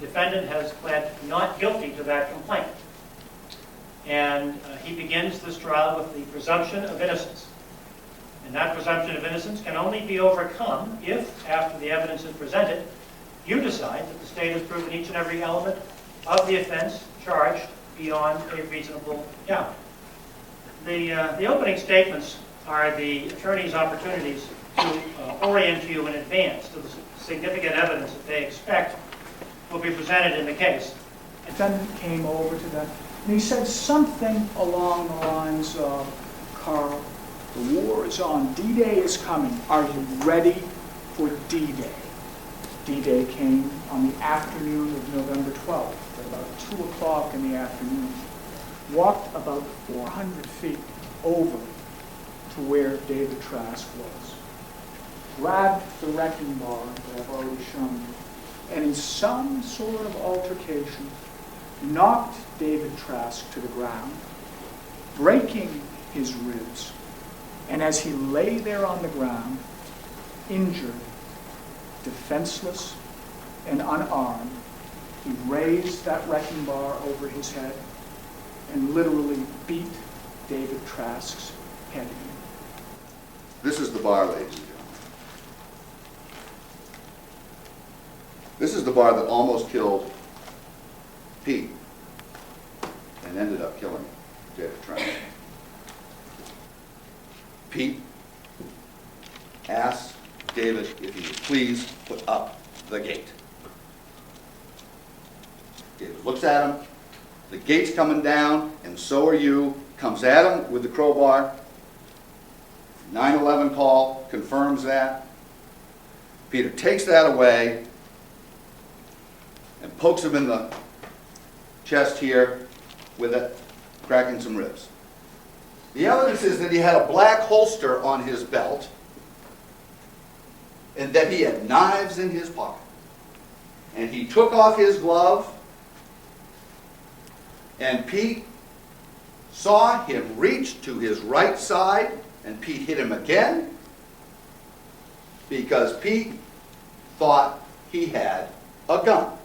defendant has pled not guilty to that complaint. And he begins this trial with the presumption of innocence. And that presumption of innocence can only be overcome if, after the evidence is presented, you decide that the state has proven each and every element of the offense charged beyond a reasonable doubt. The opening statements are the attorney's opportunities to orient you in advance to the significant evidence that they expect will be presented in the case. The defendant came over to them and he said something along the lines of, "Carl, the war is on. D-Day is coming. Are you ready for D-Day?" D-Day came on the afternoon of November 12th, at about 2 o'clock in the afternoon. Walked about 400 feet over to where David Trask was. Grabbed the wrecking bar that I've already shown you, and in some sort of altercation, knocked David Trask to the ground, breaking his ribs. And as he lay there on the ground, injured, defenseless, and unarmed, he raised that wrecking bar over his head and literally beat David Trask's head in. This is the bar, ladies and gentlemen. This is the bar that almost killed Pete and ended up killing David Trask. Pete asked David if he would please put up the gate. David looks at him, the gate's coming down, and so are you, comes at him with the crowbar. 911 call confirms that. Peter takes that away and pokes him in the chest here with it, cracking some ribs. The evidence is that he had a black holster on his belt and that he had knives in his pocket. And he took off his glove, and Pete saw him reach to his right side, and Pete hit him again because Pete thought he had a gun.